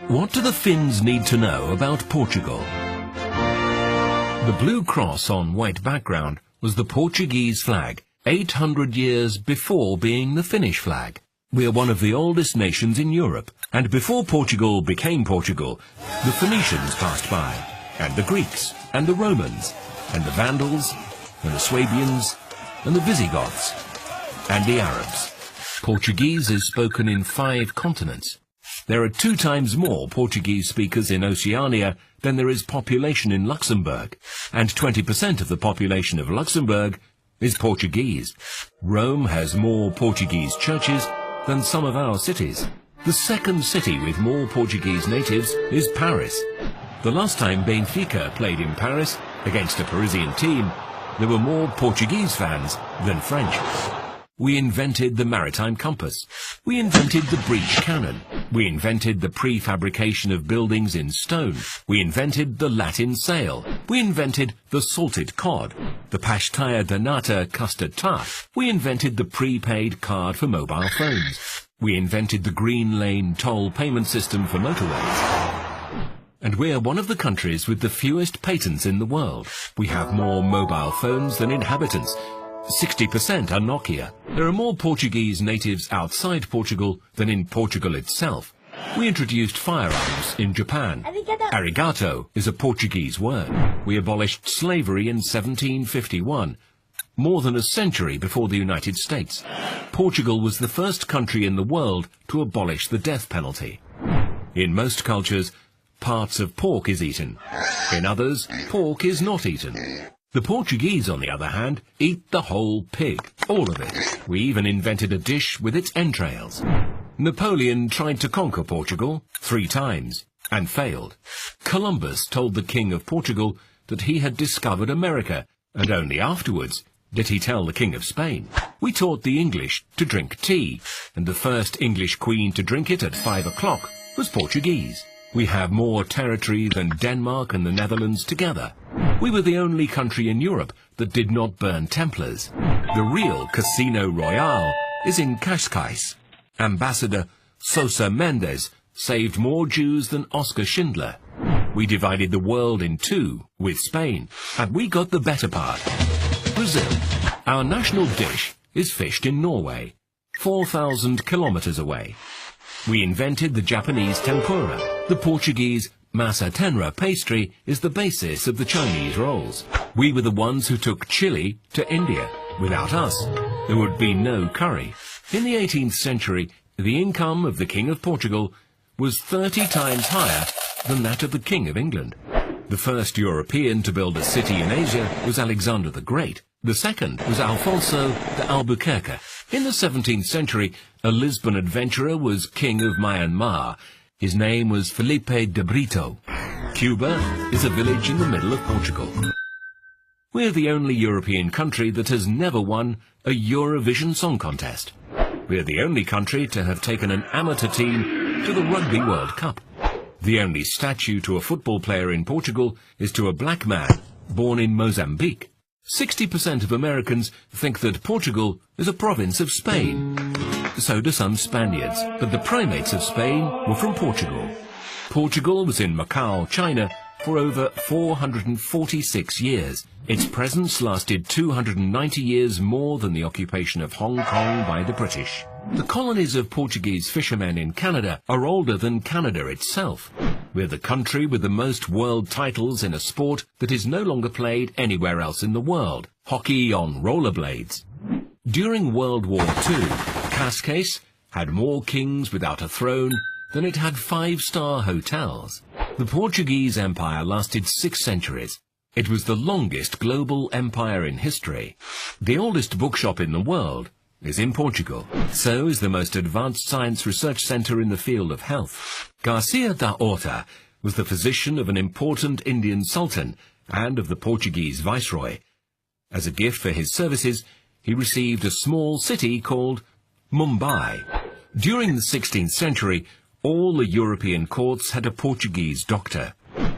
What do the Finns need to know about Portugal? The blue cross on white background was the Portuguese flag, 800 years before being the Finnish flag. We are one of the oldest nations in Europe, and before Portugal became Portugal, the Phoenicians passed by, and the Greeks, and the Romans, and the Vandals, and the Swabians, and the Visigoths, and the Arabs. Portuguese is spoken in 5 continents. There are 2 times more Portuguese speakers in Oceania than there is population in Luxembourg, and 20% of the population of Luxembourg is Portuguese. Rome has more Portuguese churches than some of our cities. The second city with more Portuguese natives is Paris. The last time Benfica played in Paris against a Parisian team, there were more Portuguese fans than French. We invented the maritime compass. We invented the breech cannon. We invented the prefabrication of buildings in stone. We invented the Latin sail. We invented the salted cod, the pastaya de nata custard tart. We invented the prepaid card for mobile phones. We invented the green lane toll payment system for motorways. And we are one of the countries with the fewest patents in the world. We have more mobile phones than inhabitants. 60% are Nokia. There are more Portuguese natives outside Portugal than in Portugal itself. We introduced firearms in Japan. Arigato is a Portuguese word. We abolished slavery in 1751, more than a century before the United States. Portugal was the first country in the world to abolish the death penalty. In most cultures, parts of pork is eaten. In others, pork is not eaten. The Portuguese, on the other hand, eat the whole pig, all of it. We even invented a dish with its entrails. Napoleon tried to conquer Portugal 3 times and failed. Columbus told the King of Portugal that he had discovered America, and only afterwards did he tell the King of Spain. We taught the English to drink tea, and the first English queen to drink it at 5 o'clock was Portuguese. We have more territory than Denmark and the Netherlands together. We were the only country in Europe that did not burn Templars. The real Casino Royale is in Cascais. Ambassador Sosa Mendes saved more Jews than Oskar Schindler. We divided the world in 2 with Spain, and we got the better part. Brazil. Our national dish is fished in Norway, 4,000 kilometers away. We invented the Japanese tempura. The Portuguese massa tenra pastry is the basis of the Chinese rolls. We were the ones who took chili to India. Without us, there would be no curry. In the 18th century, the income of the King of Portugal was 30 times higher than that of the King of England. The first European to build a city in Asia was Alexander the Great. The second was Alfonso de Albuquerque. In the 17th century, a Lisbon adventurer was king of Myanmar. His name was Felipe de Brito. Cuba is a village in the middle of Portugal. We're the only European country that has never won a Eurovision Song Contest. We're the only country to have taken an amateur team to the Rugby World Cup. The only statue to a football player in Portugal is to a black man born in Mozambique. 60% of Americans think that Portugal is a province of Spain. So do some Spaniards, but the primates of Spain were from Portugal. Portugal was in Macau, China, for over 446 years. Its presence lasted 290 years more than the occupation of Hong Kong by the British. The colonies of Portuguese fishermen in Canada are older than Canada itself. We're the country with the most world titles in a sport that is no longer played anywhere else in the world, hockey on rollerblades. During World War II, Cascais had more kings without a throne than it had 5-star hotels. The Portuguese Empire lasted 6 centuries. It was the longest global empire in history. The oldest bookshop in the world is in Portugal. So is the most advanced science research center in the field of health. Garcia da Horta was the physician of an important Indian sultan and of the Portuguese viceroy. As a gift for his services, he received a small city called Mumbai. During the 16th century, all the European courts had a Portuguese doctor.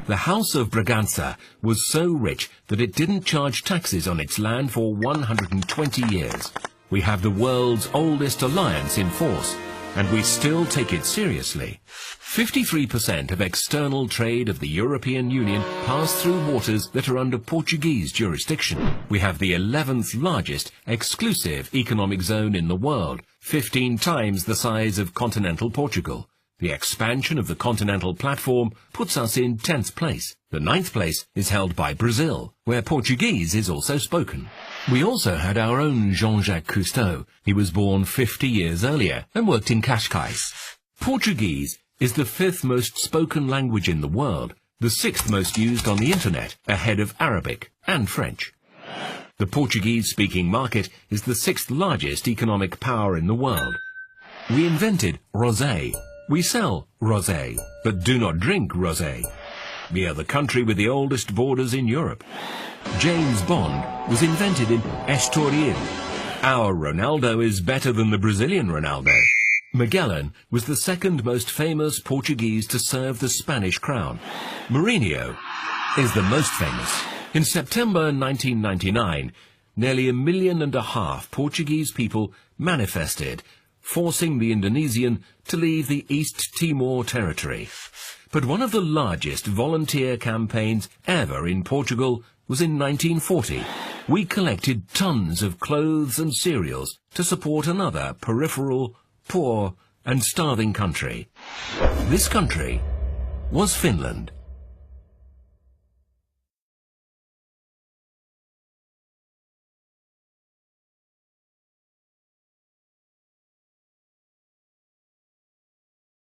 The House of Braganca was so rich that it didn't charge taxes on its land for 120 years. We have the world's oldest alliance in force, and we still take it seriously. 53% of external trade of the European Union pass through waters that are under Portuguese jurisdiction. We have the 11th largest exclusive economic zone in the world, 15 times the size of continental Portugal. The expansion of the continental platform puts us in 10th place. The 9th place is held by Brazil, where Portuguese is also spoken. We also had our own Jean-Jacques Cousteau. He was born 50 years earlier and worked in Cascais. Portuguese is the 5th most spoken language in the world, the 6th most used on the internet, ahead of Arabic and French. The Portuguese-speaking market is the 6th largest economic power in the world. We invented rosé. We sell rosé, but do not drink rosé. We are the country with the oldest borders in Europe. James Bond was invented in Estoril. Our Ronaldo is better than the Brazilian Ronaldo. Magellan was the 2nd most famous Portuguese to serve the Spanish crown. Mourinho is the most famous. In September 1999, nearly 1.5 million Portuguese people manifested, forcing the Indonesian to leave the East Timor territory. But one of the largest volunteer campaigns ever in Portugal was in 1940. We collected tons of clothes and cereals to support another peripheral, poor and starving country. This country was Finland.